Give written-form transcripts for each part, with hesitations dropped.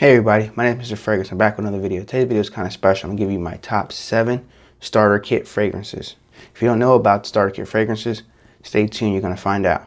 Hey everybody, my name is Mr. Fragrance. I'm back with another video. Today's video is kind of special. I'm going to give you my top 7 starter kit fragrances. If you don't know about starter kit fragrances, stay tuned, you're going to find out.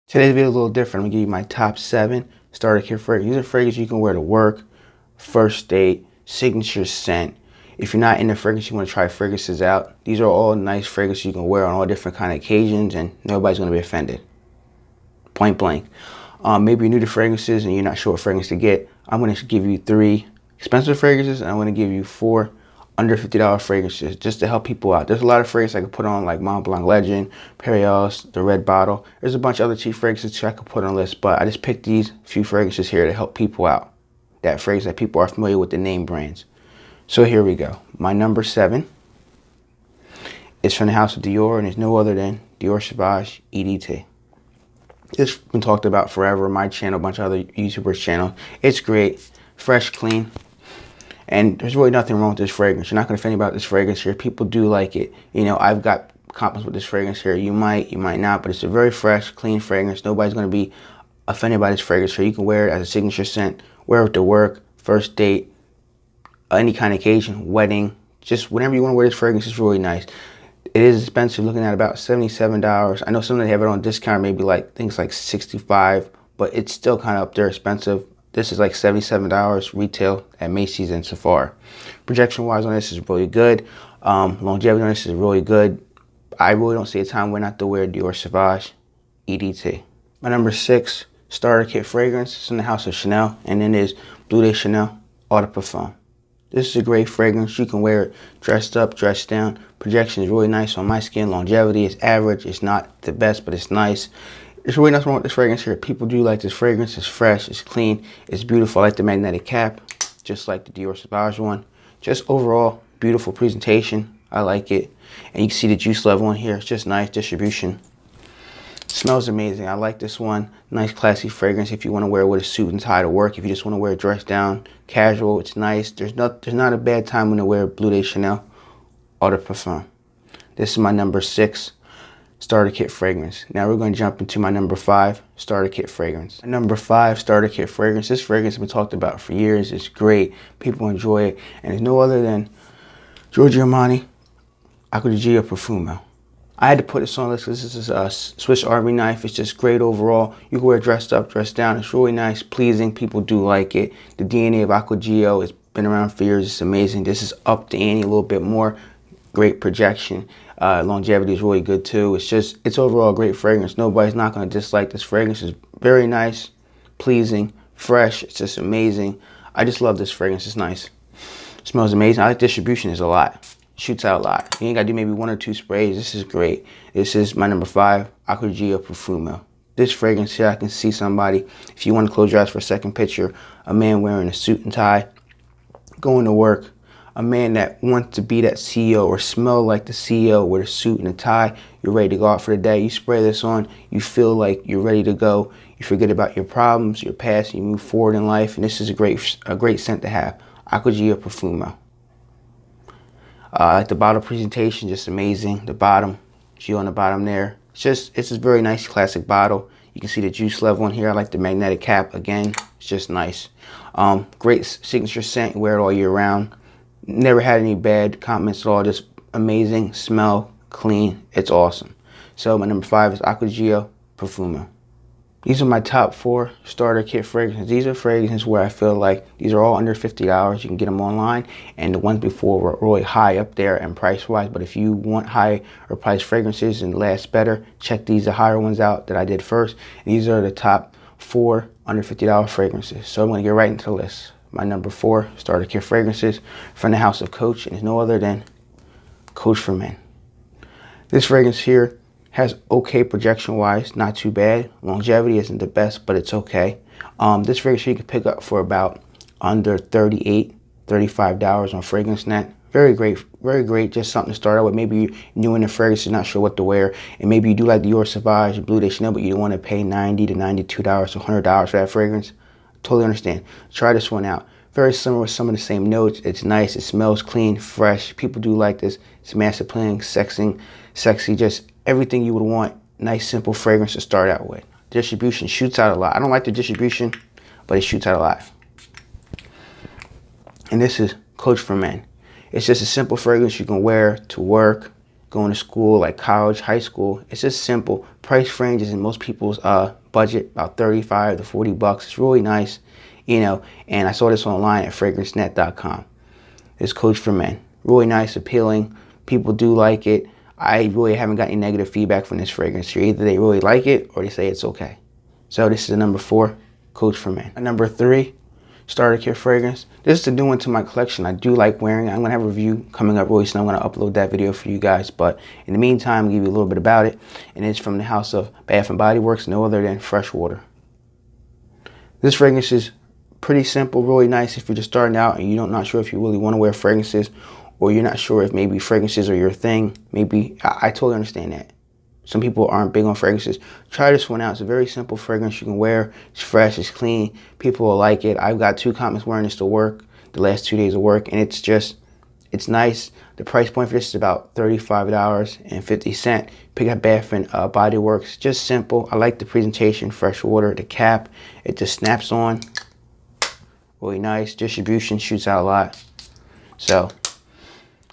Today's video is a little different. I'm going to give you my top 7 starter kit fragrances. These are fragrances you can wear to work, first date, signature scent. If you're not into fragrance, you want to try fragrances out. These are all nice fragrances you can wear on all different kind of occasions and nobody's going to be offended. Point blank. Maybe you're new to fragrances and you're not sure what fragrance to get. I'm going to give you 3 expensive fragrances and I'm going to give you 4 under $50 fragrances just to help people out. There's a lot of fragrances I could put on like Mont Blanc Legend, Perrios, the red bottle. There's a bunch of other cheap fragrances too I could put on the list, but I just picked these few fragrances here to help people out. That fragrance that people are familiar with the name brands. So here we go. My number 7 is from the house of Dior and it's no other than Dior Sauvage EDT. It's been talked about forever on my channel, a bunch of other YouTubers' channel. It's great, fresh, clean. And there's really nothing wrong with this fragrance. You're not going to offend about this fragrance here. People do like it. You know, I've got compliments with this fragrance here. You might not, but it's a very fresh, clean fragrance. Nobody's going to be offended by this fragrance here. You can wear it as a signature scent, wear it to work, first date, any kind of occasion, wedding, just whenever you want to wear this fragrance. It's really nice. It is expensive, looking at about $77. I know some of them have it on discount, maybe like things like $65, but it's still kind of up there expensive. This is like $77 retail at Macy's and Sephora. Projection wise on this is really good. Longevity on this is really good. I really don't see a time when not to wear Dior Sauvage EDT. My number 6 starter kit fragrance is in the house of Chanel, and it is Bleu de Chanel Eau de Parfum. This is a great fragrance. You can wear it dressed up, dressed down. Projection is really nice on my skin. Longevity is average. It's not the best, but it's nice. There's really nothing wrong with this fragrance here. People do like this fragrance. It's fresh, it's clean, it's beautiful. I like the magnetic cap, just like the Dior Sauvage one. Just overall, beautiful presentation. I like it. And you can see the juice level in here. It's just nice distribution. Smells amazing. I like this one. Nice, classy fragrance if you want to wear it with a suit and tie to work. If you just want to wear it dressed down, casual, it's nice. There's not a bad time when to wear Bleu de Chanel Eau de Parfum. This is my number 6 starter kit fragrance. Now we're going to jump into my number 5 starter kit fragrance. My number 5 starter kit fragrance. This fragrance has been talked about for years. It's great. People enjoy it. And it's no other than Giorgio Armani Aqua Profumo. I had to put this on this because this is a Swiss Army knife. It's just great overall. You can wear it dressed up, dressed down. It's really nice, pleasing. People do like it. The DNA of Aqua has been around for years. It's amazing. This is up the ante a little bit more. Great projection. Longevity is really good too. It's overall a great fragrance. Nobody's not going to dislike this fragrance. It's very nice, pleasing, fresh. It's just amazing. I just love this fragrance. It's nice. It smells amazing. I like distribution. Is a lot. Shoots out a lot. You ain't got to do maybe 1 or 2 sprays. This is great. This is my number 5 Aqua Profumo. This fragrance here, I can see somebody, if you want to close your eyes for a second picture, a man wearing a suit and tie, going to work. A man that wants to be that CEO or smell like the CEO with a suit and a tie. You're ready to go out for the day. You spray this on, you feel like you're ready to go. You forget about your problems, your past, and you move forward in life. And this is a great scent to have. Aqua Profumo. I like the bottle presentation, just amazing. The bottom, G on the bottom there. It's a very nice classic bottle. You can see the juice level in here. I like the magnetic cap again. It's just nice. Great signature scent. You wear it all year round. Never had any bad comments at all. Just amazing, smell, clean. It's awesome. So my number 5 is Aqua Profumo. These are my top 4 starter kit fragrances. These are fragrances where I feel like these are all under $50. You can get them online, and the ones before were really high up there and price wise. But if you want higher price fragrances and last better, check these the higher ones out that I did first. And these are the top 4 under $50 fragrances. So I'm going to get right into the list. My number 4 starter kit fragrances from the house of Coach, and it's no other than Coach for Men. This fragrance here has okay projection wise, not too bad. Longevity isn't the best, but it's okay. This fragrance here you can pick up for about under $38, $35 on FragranceNet. very great. Just something to start out with. Maybe you're new in the fragrance, you're not sure what to wear, and maybe you do like Dior Sauvage, Bleu de Chanel, but you don't want to pay $90 to $92 to $100 for that fragrance. Totally understand. Try this one out. Very similar with some of the same notes. It's nice. It smells clean, fresh. People do like this. It's massive playing, sexy, just everything you would want. Nice, simple fragrance to start out with. Distribution shoots out a lot. I don't like the distribution, but it shoots out a lot. And this is Coach for Men. It's just a simple fragrance you can wear to work, going to school, like college, high school. It's just simple. Price range is in most people's budget, about 35 to 40 bucks. It's really nice, you know, and I saw this online at fragrancenet.com. It's Coach for Men. Really nice, appealing. People do like it. I really haven't got any negative feedback from this fragrance here. Either they really like it or they say it's okay. So this is the number 4, Coach for Men. Number 3, Starterkit fragrance. This is the new one to my collection. I do like wearing it. I'm going to have a review coming up really soon. I'm going to upload that video for you guys. But in the meantime, I'll give you a little bit about it. And it's from the house of Bath & Body Works, no other than Freshwater. This fragrance is pretty simple, really nice if you're just starting out and you're not sure if you really want to wear fragrances, or you're not sure if maybe fragrances are your thing. Maybe, I totally understand that. Some people aren't big on fragrances. Try this one out. It's a very simple fragrance you can wear. It's fresh, it's clean. People will like it. I've got 2 comments wearing this to work, the last 2 days of work, and it's nice. The price point for this is about $35.50. Pick up Bath & Body Works. Just simple. I like the presentation, Freshwater, the cap. It just snaps on. Really nice. Distribution shoots out a lot. So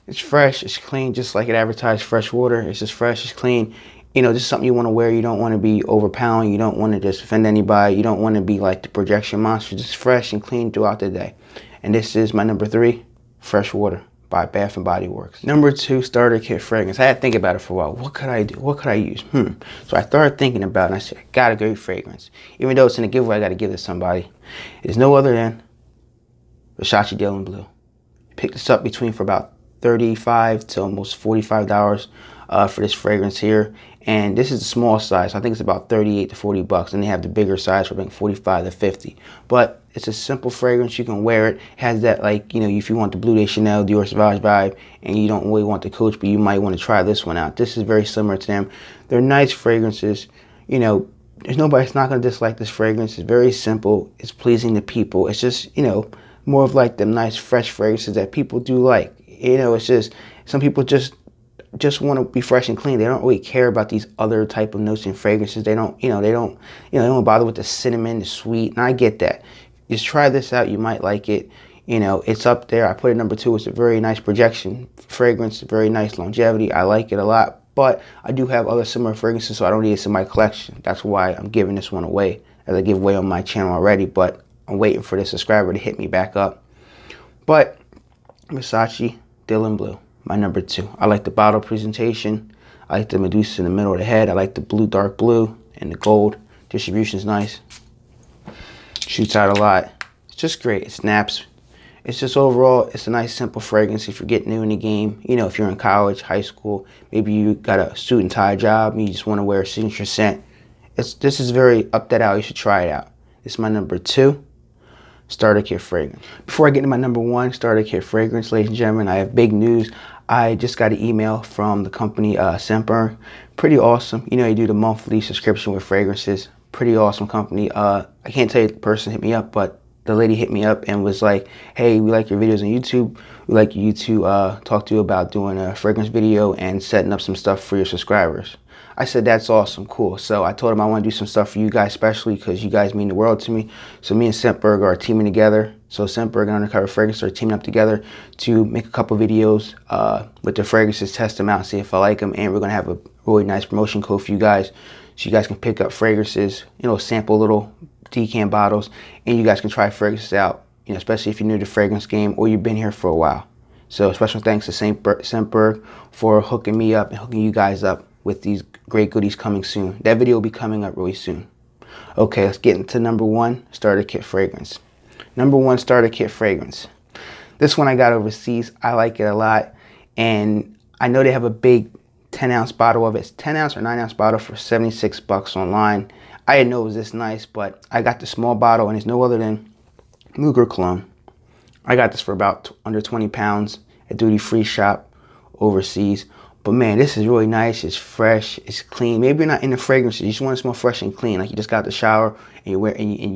it's fresh, it's clean, just like it advertised, Freshwater. It's just fresh, it's clean. You know, just something you want to wear. You don't want to be overpowering. You don't want to just offend anybody. You don't want to be like the projection monster. Just fresh and clean throughout the day. And this is my number 3, Freshwater by Bath & Body Works. Number 2, Starterkit fragrance. I had to think about it for a while. What could I do? What could I use? So I started thinking about it, and I said, I got a great fragrance. Even though it's in a giveaway, I got to give it to somebody. It's no other than Versace Bleu. Picked this up for about $35 to almost $45 for this fragrance here, and this is the small size. I think it's about 38 to 40 bucks, and they have the bigger size for about 45 to 50. But it's a simple fragrance. You can wear it. It has that, like, you know, if you want the Bleu de Chanel, Dior Sauvage vibe, and you don't really want the Coach, but you might want to try this one out. This is very similar to them. They're nice fragrances. You know, there's nobody's not going to dislike this fragrance. It's very simple. It's pleasing to people. It's just, you know, more of like the nice fresh fragrances that people do like. You know, it's just, some people just want to be fresh and clean. They don't really care about these other type of notes and fragrances. They don't bother with the cinnamon, the sweet, and I get that. Just try this out. You might like it. You know, it's up there. I put it number 2. It's a very nice projection fragrance, very nice longevity. I like it a lot, but I do have other similar fragrances, so I don't need this in my collection. That's why I'm giving this one away, as I give away on my channel already, but I'm waiting for the subscriber to hit me back up. But Versace Bleu, my number 2. I like the bottle presentation. I like the Medusa in the middle of the head. I like the blue, dark blue, and the gold. Distribution is nice. Shoots out a lot. It's just great. It snaps. It's just overall, it's a nice, simple fragrance if you're getting new in the game. You know, if you're in college, high school, maybe you got a suit and tie job and you just want to wear a signature scent. This is very up that alley. You should try it out. This is my number 2. Starterkit fragrance. Before I get into my number 1 Starterkit fragrance, ladies and gentlemen, I have big news. I just got an email from the company Scentberg. Pretty awesome. You know, they do the monthly subscription with fragrances. Pretty awesome company. I can't tell you the person hit me up, but the lady hit me up and was like, hey, we like your videos on YouTube. We'd like you to talk to you about doing a fragrance video and setting up some stuff for your subscribers. I said, that's awesome, cool. So I told him I want to do some stuff for you guys, especially because you guys mean the world to me. So me and Scentberg are teaming together. So Scentberg and Undercover Fragrance are teaming up together to make a couple videos with the fragrances, test them out, see if I like them. And we're going to have a really nice promotion code for you guys, so you guys can pick up fragrances, you know, sample little decant bottles, and you guys can try fragrances out, you know, especially if you're new to the fragrance game or you've been here for a while. So special thanks to Scentberg for hooking me up and hooking you guys up with these great goodies coming soon. That video will be coming up really soon. Okay, let's get into number 1 Starterkit fragrance. Number 1 Starterkit fragrance. This one I got overseas. I like it a lot, and I know they have a big 10-ounce bottle of it. It's 10-ounce or 9-ounce bottle for 76 bucks online. I didn't know it was this nice, but I got the small bottle, and it's no other than Mugler Cologne. I got this for about under 20 pounds a duty-free shop overseas. But man, this is really nice. It's fresh. It's clean. Maybe you're not into fragrances. You just want to smell fresh and clean. Like you just got the shower and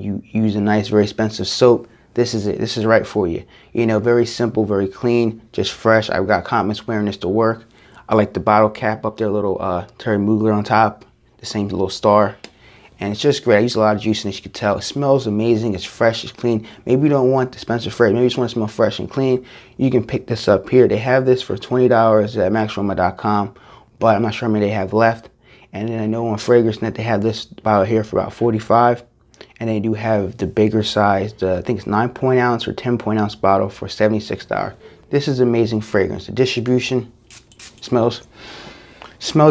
you use a nice, very expensive soap. This is it. This is right for you. You know, very simple, very clean, just fresh. I've got comments wearing this to work. I like the bottle cap up there, little Terry Mugler on top, the same little star. And it's just great. I use a lot of juice in this, you can tell. It smells amazing. It's fresh, it's clean. Maybe you don't want the expensive fragrance. Maybe you just want to smell fresh and clean. You can pick this up here. They have this for $20 at maxaroma.com, but I'm not sure how many they have left. And then I know on FragranceNet they have this bottle here for about $45. And they do have the bigger size, I think it's 9.ounce or 10.ounce bottle for $76. This is amazing fragrance. The distribution smells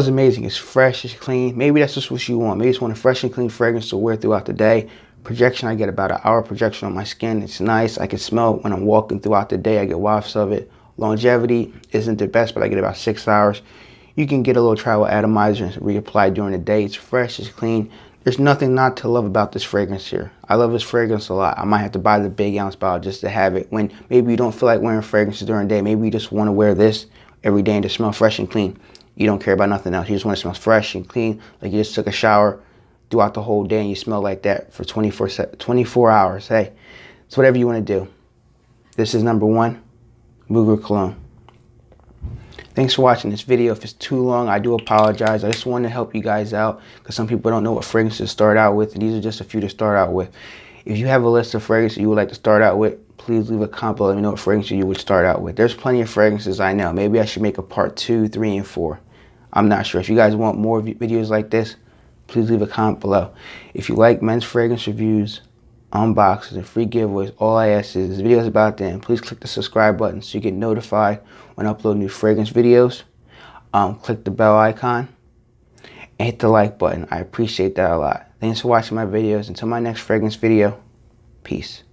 amazing. It's fresh, it's clean. Maybe that's just what you want. Maybe you just want a fresh and clean fragrance to wear throughout the day. Projection, I get about an hour projection on my skin. It's nice. I can smell it when I'm walking throughout the day. I get wafts of it. Longevity isn't the best, but I get about 6 hours. You can get a little travel atomizer and reapply during the day. It's fresh, it's clean. There's nothing not to love about this fragrance here. I love this fragrance a lot. I might have to buy the big ounce bottle just to have it when maybe you don't feel like wearing fragrances during the day. Maybe you just want to wear this every day and to smell fresh and clean. You don't care about nothing else. You just want to smell fresh and clean, like you just took a shower throughout the whole day and you smell like that for 24 hours. Hey, it's whatever you want to do. This is number 1, Mugler Cologne. Thanks for watching this video. If it's too long, I do apologize. I just wanted to help you guys out because some people don't know what fragrances to start out with. And these are just a few to start out with. If you have a list of fragrances you would like to start out with, please leave a comment below. Let me know what fragrances you would start out with. There's plenty of fragrances I know. Maybe I should make a part 2, 3, and 4. I'm not sure. If you guys want more videos like this, please leave a comment below. If you like men's fragrance reviews, unboxings, and free giveaways, all I ask is this video is about them. Please click the subscribe button so you get notified when I upload new fragrance videos. Click the bell icon and hit the like button. I appreciate that a lot. Thanks for watching my videos. Until my next fragrance video, peace.